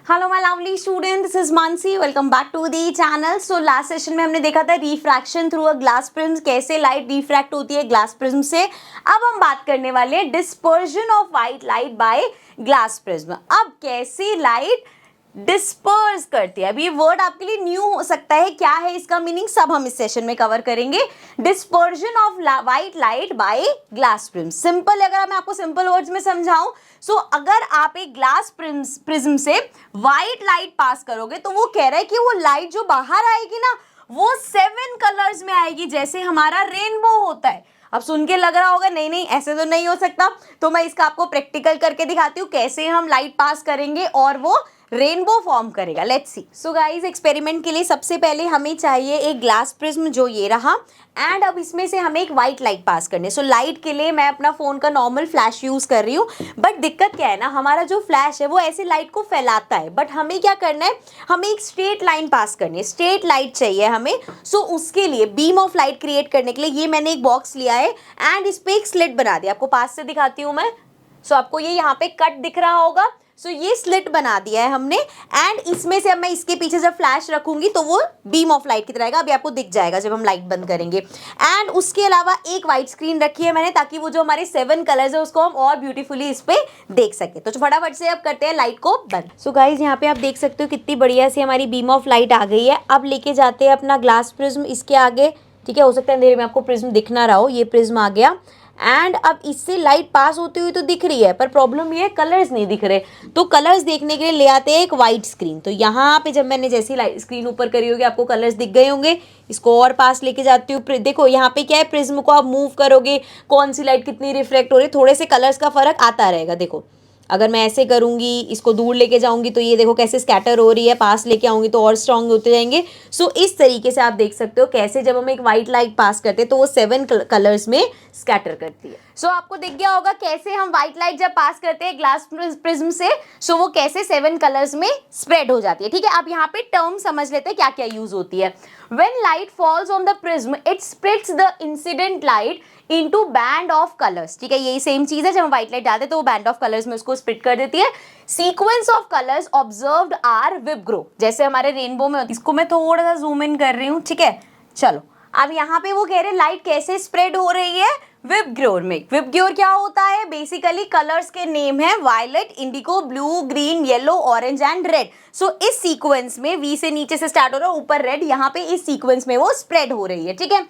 Hello my lovely student, this is Mansi. Welcome back to the channel. So last session में हमने देखा था refraction through a glass prism, कैसे light refract होती है ग्लास प्रिज्म से। अब हम बात करने वाले हैं dispersion of white light by glass prism. अब कैसे लाइट डिस्पर्स करती है। अब ये वर्ड आपके लिए न्यू हो सकता है, क्या है इसका मीनिंग, सब हम इस सेशन में कवर करेंगे। Dispersion of white light by glass prism. Simple, अगर मैं आपको सिंपल वर्ड्स में समझाऊं, सो अगर आप एक ग्लास प्रिज्म से व्हाइट लाइट पास करोगे तो वो कह रहा है कि वो लाइट जो बाहर आएगी ना, वो 7 कलर्स में आएगी, जैसे हमारा रेनबो होता है। अब सुन के लग रहा होगा नहीं नहीं ऐसे तो नहीं हो सकता, तो मैं इसका आपको प्रैक्टिकल करके दिखाती हूँ कैसे हम लाइट पास करेंगे और वो रेनबो फॉर्म करेगा। Let's see. So guys, experiment के लिए सबसे पहले हमें चाहिए एक ग्लास प्रिज्म, जो ये रहा, एंड अब इसमें से हमें एक व्हाइट लाइट पास करनी है। सो लाइट के लिए मैं अपना फोन का नॉर्मल फ्लैश यूज कर रही हूँ, बट दिक्कत क्या है ना, हमारा जो फ्लैश है वो ऐसे लाइट को फैलाता है, बट हमें क्या करना है, हमें एक स्ट्रेट लाइन पास करनी है, स्ट्रेट लाइट चाहिए हमें। सो उसके लिए बीम ऑफ लाइट क्रिएट करने के लिए ये मैंने एक बॉक्स लिया है एंड इस पे एक स्लिट बना दिया। आपको पास से दिखाती हूँ मैं। सो आपको ये यहाँ पे कट दिख रहा होगा। सो ये स्लिट बना दिया है हमने, एंड इसमें से अब मैं इसके पीछे जब फ्लैश रखूंगी तो वो बीम ऑफ लाइट की तरह आएगा। अभी आपको दिख जाएगा जब हम लाइट बंद करेंगे। एंड उसके अलावा एक वाइट स्क्रीन रखी है मैंने, ताकि वो जो हमारे 7 कलर्स है उसको हम और ब्यूटीफुली इस पे देख सके। तो फटाफट से अब करते हैं लाइट को बंद। सो गाइज, यहाँ पे आप देख सकते हो कितनी बढ़िया सी हमारी बीम ऑफ लाइट आ गई है। अब लेके जाते हैं अपना ग्लास प्रिज्म इसके आगे। ठीक है, हो सकता है अंधेरे में आपको प्रिज्म दिख ना रहा हो, ये प्रिज्म आ गया। एंड अब इससे लाइट पास होती हुई तो दिख रही है, पर प्रॉब्लम ये है कलर्स नहीं दिख रहे। तो कलर्स देखने के लिए ले आते हैं एक वाइट स्क्रीन। तो यहाँ पे जब मैंने जैसी लाइट स्क्रीन ऊपर करी होगी आपको कलर्स दिख गए होंगे। इसको और पास लेके जाती हूँ। देखो यहाँ पे क्या है, प्रिज्म को आप मूव करोगे, कौन सी लाइट कितनी रिफ्लेक्ट हो रही है, थोड़े से कलर्स का फर्क आता रहेगा। देखो अगर मैं ऐसे करूंगी, इसको दूर लेके जाऊंगी तो ये देखो कैसे स्कैटर हो रही है, पास लेके आऊंगी तो और स्ट्रांग होते जाएंगे। सो इस तरीके से आप देख सकते हो कैसे जब हम एक व्हाइट लाइट पास करते हैं तो वो 7 कलर्स में स्कैटर करती है। सो आपको दिख गया होगा कैसे हम व्हाइट लाइट जब पास करते हैं ग्लास प्रिज्म से, सो वो कैसे 7 कलर्स में स्प्रेड हो जाती है। ठीक है, अब यहाँ पे टर्म समझ लेते हैं क्या क्या यूज होती है। When light falls on the prism, it splits the incident light into band of colors। ठीक है, यही सेम चीज है, जब हम व्हाइट लाइट डालते हैं तो वो बैंड ऑफ कलर्स में उसको स्प्लिट कर देती है। Sequence of colours observed are VIBGYOR, जैसे हमारे रेनबो में। इसको मैं थोड़ा सा जूम इन कर रही हूँ। ठीक है, चलो अब यहाँ पे वो कह रहे लाइट कैसे स्प्रेड हो रही है, विप ग्योर में। विप ग्योर क्या होता है, बेसिकली कलर्स के नेम है violet, indigo, blue, green, yellow, orange and red. So इस सीक्वेंस में वी से नीचे से स्टार्ट हो रहा है, ऊपर रेड, यहाँ पे इस सीक्वेंस में वो स्प्रेड हो रही है। ठीक है,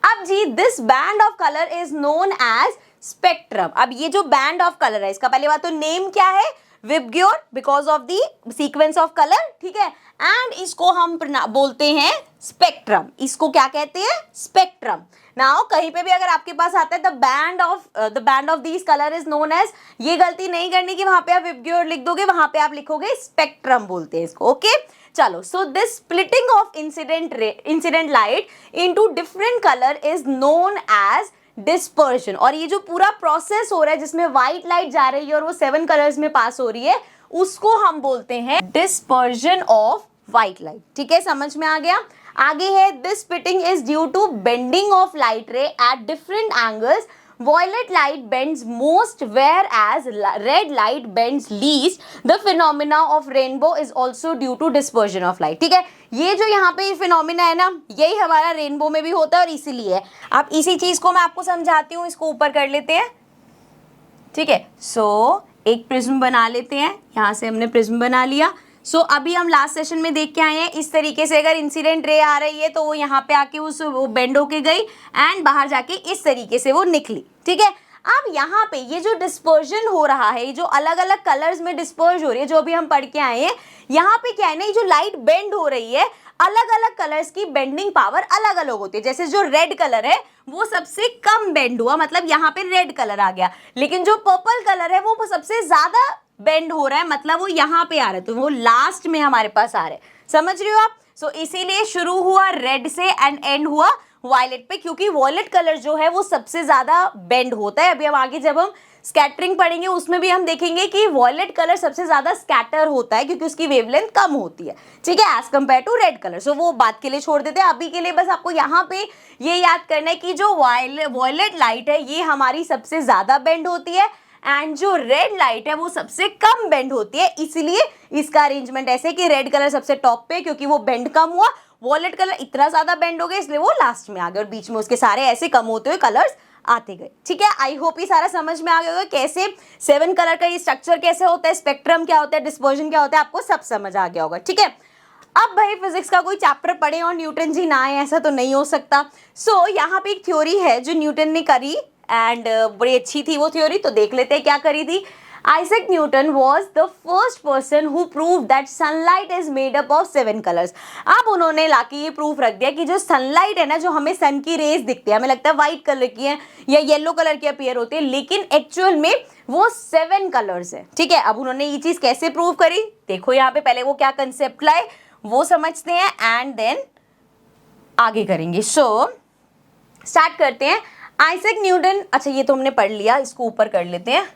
अब जी this band of colour is known as spectrum. अब ये जो बैंड ऑफ कलर है, इसका पहले बात तो नेम क्या है, VIBGYOR, because of the sequence of colour. ठीक है, एंड इसको हम बोलते हैं स्पेक्ट्रम। इसको क्या कहते हैं, स्पेक्ट्रम। नाउ कहीं पे भी अगर आपके पास आता है the band of this colour is known as, ये गलती नहीं करनी कि वहां पे आप विप ग्योर लिख दोगे, वहां पे आप लिखोगे स्पेक्ट्रम बोलते हैं इसको। ओके चलो, so this splitting of incident light into different colour is known as dispersion. और ये जो पूरा प्रोसेस हो रहा है जिसमें व्हाइट लाइट जा रही है और वो 7 कलर्स में पास हो रही है, उसको हम बोलते हैं डिस्पर्जन ऑफ व्हाइट लाइट। ठीक है, समझ में आ गया। आगे है, this splitting is due to bending of light ray at different angles. Violet light bends most, whereas red light bends least. The phenomena of rainbow is also due to dispersion of light. ठीक है, ये जो यहाँ पे phenomena है ना, यही हमारा रेनबो में भी होता है और इसीलिए। अब इसी चीज को मैं आपको समझाती हूँ, इसको ऊपर कर लेते हैं। ठीक है, सो एक प्रिज्म बना लेते हैं, यहाँ से हमने प्रिज्म बना लिया। सो अभी हम लास्ट सेशन में देख के आए हैं, इस तरीके से अगर इंसिडेंट रे आ रही है तो वो यहाँ पे आके वो बेंड होके गई एंड बाहर जाके इस तरीके से वो निकली। ठीक है, अब यहाँ पे ये जो डिस्पर्जन हो रहा है, ये जो अलग अलग कलर्स में डिस्पर्ज हो रही है, जो अभी हम पढ़ के आए हैं, यहाँ पे क्या है ना, ये जो लाइट बेंड हो रही है, अलग अलग कलर्स की बेंडिंग पावर अलग अलग होती है। जैसे जो रेड कलर है वो सबसे कम बेंड हुआ, मतलब यहाँ पे रेड कलर आ गया, लेकिन जो पर्पल कलर है वो सबसे ज्यादा बेंड हो रहा है, मतलब वो यहाँ पे आ रहा है, तो वो लास्ट में हमारे पास आ रहा है। समझ रहे हो आप। सो इसीलिए शुरू हुआ रेड से एंड एंड हुआ वायलेट पे, क्योंकि वायलेट कलर जो है वो सबसे ज्यादा बेंड होता है। अभी हम आगे जब हम स्कैटरिंग पढ़ेंगे उसमें भी हम देखेंगे कि वायलेट कलर सबसे ज्यादा स्कैटर होता है, क्योंकि उसकी वेवलेंथ कम होती है। ठीक है, as compare to red colour. So वो बात के लिए छोड़ देते हैं, अभी के लिए बस आपको यहाँ पे ये याद करना है कि जो वायलेट लाइट है ये हमारी सबसे ज्यादा बेंड होती है, एंड जो रेड लाइट है वो सबसे कम बेंड होती है, इसलिए इसका अरेंजमेंट ऐसे कि रेड कलर सबसे टॉप पे क्योंकि वो बेंड कम हुआ, वॉयलेट कलर इतना ज्यादा बेंड हो गया इसलिए वो लास्ट में आ गया और बीच में उसके सारे ऐसे कम होते हुए कलर्स आते गए। ठीक है, आई होप ये सारा समझ में आ गया होगा कैसे 7 कलर का ये स्ट्रक्चर कैसे होता है, स्पेक्ट्रम क्या होता है, डिस्पर्जन क्या होता है, आपको सब समझ आ गया होगा। ठीक है, अब भाई फिजिक्स का कोई चैप्टर पढ़े और न्यूटन जी ना आए ऐसा तो नहीं हो सकता। सो यहाँ पे एक थ्योरी है जो न्यूटन ने करी एंड बड़ी अच्छी थी वो थ्योरी, तो देख लेते हैं क्या करी थी। Isaac Newton was the first person who proved that sunlight is made up of 7 colors। अब उन्होंने लाके ये प्रूफ रख दिया कि जो सनलाइट है ना, जो हमें सन की रेज दिखती है, हमें लगता है व्हाइट कलर की है या येलो कलर की अपीयर होती है, लेकिन एक्चुअल में वो 7 कलर्स है। ठीक है, अब उन्होंने ये चीज कैसे प्रूव करी, देखो यहाँ पे पहले वो क्या कंसेप्ट लाए वो समझते हैं एंड देन आगे करेंगे। सो स्टार्ट करते हैं। आइजैक न्यूटन, अच्छा ये तो हमने पढ़ लिया, इसको ऊपर कर लेते हैं।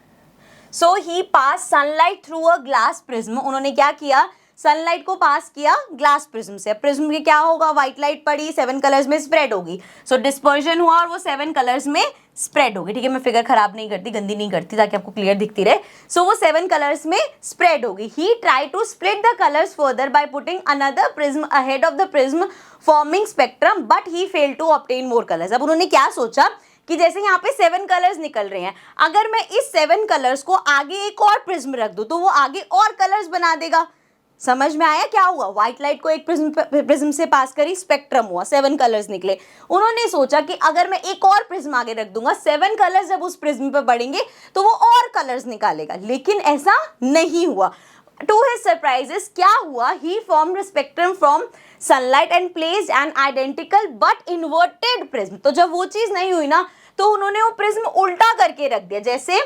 So he pass sunlight through a glass prism. उन्होंने क्या किया, सनलाइट को पास किया ग्लास प्रिज्म से। प्रिज्म के क्या होगा, व्हाइट लाइट पड़ी 7 कलर्स में स्प्रेड होगी, सो डिस्पर्जन हुआ और वो 7 कलर्स में स्प्रेड होगी। ठीक है, मैं फिगर खराब नहीं करती, गंदी नहीं करती ताकि आपको क्लियर दिखती रहे। सो वो 7 कलर्स में स्प्रेड होगी। He try to split the colours further by putting another prism ahead of the prism forming spectrum but he failed to obtain more colours. अब उन्होंने क्या सोचा कि जैसे यहाँ पे 7 कलर्स निकल रहे हैं, अगर मैं इस 7 कलर्स को आगे एक और प्रिज्म रख दूं तो वो आगे और कलर्स बना देगा। समझ में आया क्या हुआ, व्हाइट लाइट को एक प्रिज्म से पास करी, स्पेक्ट्रम हुआ, 7 कलर्स निकले। उन्होंने सोचा कि अगर मैं एक और प्रिज्म आगे रख दूंगा, 7 कलर्स जब उस प्रिज्म पे पड़ेंगे तो वो और कलर्स निकालेगा, लेकिन ऐसा नहीं हुआ। टू हिज सरप्राइजेस क्या हुआ, he formed spectrum from sunlight and placed an identical but inverted prism. तो जब वो चीज नहीं हुई ना, तो उन्होंने वो प्रिज्म उल्टा करके रख दिया। जैसे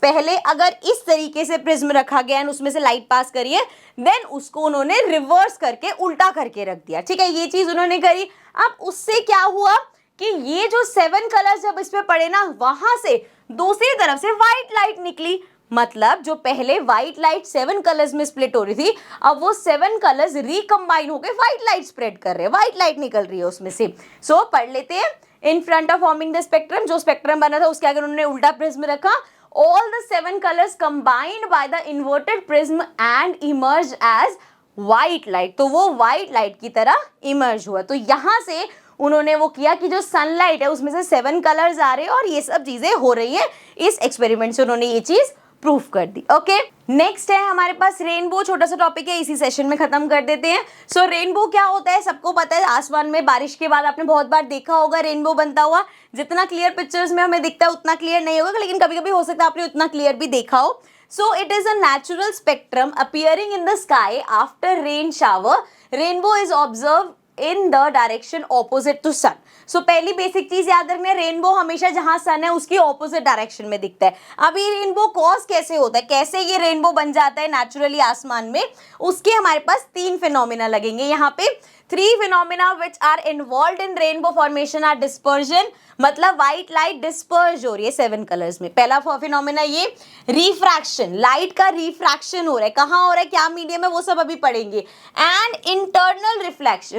पहले अगर इस तरीके से प्रिज्म रखा गया एंड उसमें से लाइट पास करी है, देन उसको उन्होंने रिवर्स करके उल्टा करके रख दिया। ठीक है, ये चीज उन्होंने करी। अब उससे क्या हुआ कि ये जो 7 कलर्स जब इस पे पड़े ना, वहां से दूसरी तरफ से व्हाइट लाइट निकली। मतलब जो पहले व्हाइट लाइट 7 कलर्स में स्प्लिट हो रही थी, अब वो 7 कलर्स रिकंबाइन होकर व्हाइट लाइट स्प्रेड कर रहे हैं, व्हाइट लाइट निकल रही है उसमें से। सो पढ़ लेते हैं। In front of forming the spectrum, जो स्पेक्ट्रम बना था उसके आगे उन्होंने उल्टा प्रिज्म रखा। All the 7 colours combined by the inverted prism and emerge as white light. तो वो व्हाइट लाइट की तरह इमर्ज हुआ। तो यहां से उन्होंने वो किया कि जो सनलाइट है उसमें से 7 कलर्स आ रहे हैं और ये सब चीजें हो रही है। इस एक्सपेरिमेंट से उन्होंने ये चीज प्रूफ कर दी। ओके, नेक्स्ट है हमारे पास रेनबो। छोटा सा टॉपिक है, इसी सेशन में खत्म कर देते हैं। सो रेनबो क्या होता है, सबको पता है, आसमान में बारिश के बाद आपने बहुत बार देखा होगा रेनबो बनता हुआ। जितना क्लियर पिक्चर्स में हमें दिखता है उतना क्लियर नहीं होगा, लेकिन कभी कभी हो सकता है आपने उतना क्लियर भी देखा हो। So it is a natural spectrum appearing in the sky after rain shower. Rainbow is observe in the direction opposite to sun. So पहली बेसिक चीज याद रखना है, रेनबो हमेशा जहां सन है उसकी ऑपोजिट डायरेक्शन में दिखता है। अब ये रेनबो कॉज कैसे होता है, कैसे ये रेनबो बन जाता है नेचुरली आसमान में, उसके हमारे पास 3 फिनोमिना लगेंगे यहाँ पे। 3 phenomena which are involve in rainbow formation are dispersion, मतलब व्हाइट लाइट डिस्पर्ज हो रही है 7 कलर्स में। पहला फिनोमिना ये रिफ्रैक्शन, लाइट का रिफ्रैक्शन हो रहा है, कहाँ हो रहा है, क्या मीडियम है, वो सब अभी पढ़ेंगे। एंड इंटरनल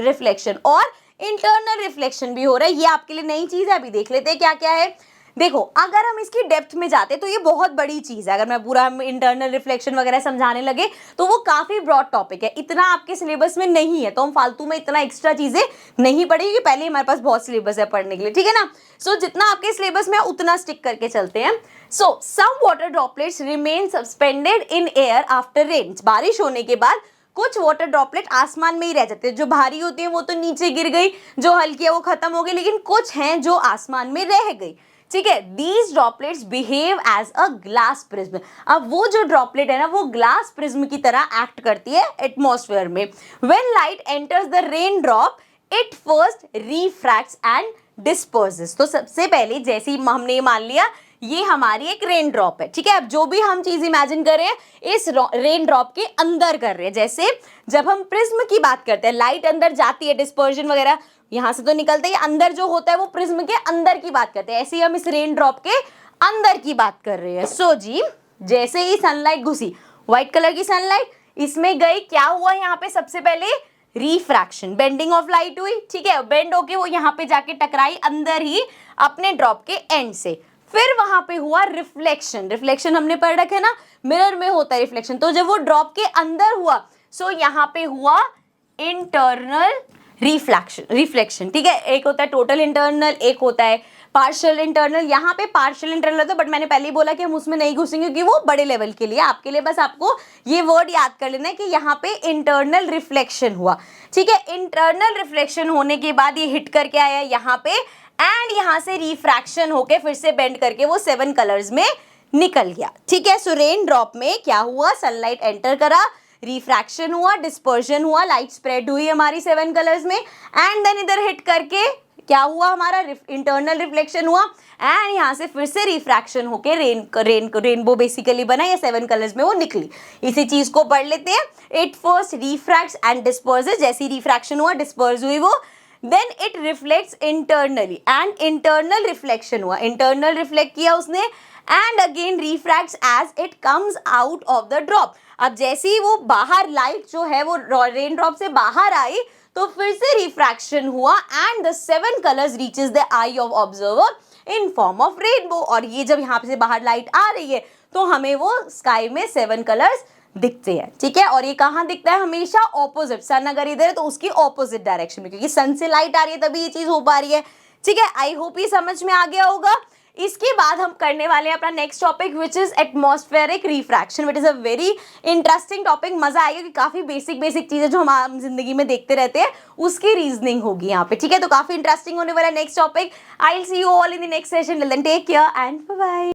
रिफ्लेक्शन और इंटरनल रिफ्लेक्शन भी हो रहा है। ये आपके लिए नई चीज है, अभी देख लेते हैं क्या क्या है। देखो, अगर हम इसकी डेप्थ में जाते तो ये बहुत बड़ी चीज है। अगर मैं पूरा इंटरनल रिफ्लेक्शन वगैरह समझाने लगे तो वो काफी ब्रॉड टॉपिक है, इतना आपके सिलेबस में नहीं है, तो हम फालतू में इतना एक्स्ट्रा चीजें नहीं पढ़ेंगे, पहले हमारे पास बहुत सिलेबस है पढ़ने के लिए। ठीक है ना, सो जितना आपके सिलेबस में उतना स्टिक करके चलते हैं। So some water droplets remain suspended in air after rain. बारिश होने के बाद कुछ वाटर ड्रॉपलेट आसमान में ही रह जाते हैं। जो भारी होती है वो तो नीचे गिर गई, जो हल्की है वो खत्म हो गई, लेकिन कुछ हैं जो आसमान में रह गई। ठीक है, these droplets behave as a glass prism. अब वो जो ड्रॉपलेट है ना, वो ग्लास प्रिज्म की तरह एक्ट करती है एटमॉस्फेयर में। When light enters the rain drop it first refracts and डिस्पर्सेस। तो सबसे पहले जैसे ही हमने मान लिया ये हमारी एक रेन ड्रॉप है। ठीक है, अब जो भी हम चीज इमेजिन कर रहे हैं इस रेन ड्रॉप के अंदर कर रहे हैं। जैसे जब हम प्रिज्म की बात करते हैं, लाइट अंदर जाती है, डिस्पर्जन वगैरह यहां से तो निकलता है, अंदर जो होता है वो प्रिज्म के अंदर की बात करते हैं। ऐसे ही हम इस रेन ड्रॉप के अंदर की बात कर रहे हैं। सो जी, जैसे ही सनलाइट घुसी, व्हाइट कलर की सनलाइट इसमें गई, क्या हुआ यहाँ पे, सबसे पहले रिफ्रैक्शन, बेंडिंग ऑफ लाइट हुई। ठीक है, बेंड होके वो यहाँ पे जाके टकराई अंदर ही अपने ड्रॉप के एंड से। फिर वहां पे हुआ रिफ्लेक्शन। रिफ्लेक्शन हमने पढ़ रखे ना, मिरर में होता है रिफ्लेक्शन। तो जब वो ड्रॉप के अंदर हुआ, सो यहाँ पे हुआ इंटरनल रिफ्लेक्शन। ठीक है, एक होता है टोटल इंटरनल, एक होता है पार्शियल इंटरनल। यहाँ पे पार्शियल इंटरनल होता है, बट मैंने पहले ही बोला कि हम उसमें नहीं घुसेंगे क्योंकि वो बड़े लेवल के लिए। आपके लिए बस आपको ये वर्ड याद कर लेना है कि यहाँ पे इंटरनल रिफ्लेक्शन हुआ। ठीक है, इंटरनल रिफ्लेक्शन होने के बाद ये हिट करके आया यहाँ पे, एंड यहाँ से रिफ्रैक्शन होके फिर से बेंड करके वो 7 कलर्स में निकल गया। ठीक है, सो रेन ड्रॉप में क्या हुआ, सनलाइट एंटर करा, रिफ्रैक्शन हुआ, डिस्पर्जन हुआ, लाइट स्प्रेड हुई हमारी 7 कलर्स में, एंड देन इधर हिट करके क्या हुआ, हमारा इंटरनल रिफ्लेक्शन हुआ, एंड यहाँ से फिर से रिफ्रैक्शन होके रेनबो बेसिकली बना, या 7 कलर्स में वो निकली। इसी चीज को पढ़ लेते हैं। It first refracts and disperses, जैसी रिफ्रैक्शन हुआ, डिस्पर्स हुई वो, then it reflects internally and internal reflection हुआ, इंटरनल रिफ्लेक्ट किया उसने, and again refracts as it comes out of the drop. अब जैसे ही वो बाहर लाइट जो है वो रेन ड्रॉप से बाहर आई, तो फिर से रिफ्रैक्शन हुआ, and the 7 colours reaches the I of observer in form of rainbow. और ये जब यहाँ से बाहर लाइट आ रही है तो हमें वो स्काई में 7 कलर्स दिखते हैं। ठीक है, और ये कहाँ दिखता है, हमेशा ऑपोजिट, सन अगर इधर है तो उसकी ऑपोजिट डायरेक्शन में, क्योंकि सन से लाइट आ रही है तभी ये चीज हो पा रही है। ठीक है, आई होप ये समझ में आ गया होगा। इसके बाद हम करने वाले हैं अपना next topic which is atmospheric refraction, which is a very interesting topic. मजा आएगा कि काफी बेसिक चीजें जो हम आम जिंदगी में देखते रहते हैं उसकी रीजनिंग होगी यहाँ पे। ठीक है, तो काफी इंटरेस्टिंग होने वाला next topic. I will see you all in the next session. Till then take care and bye bye.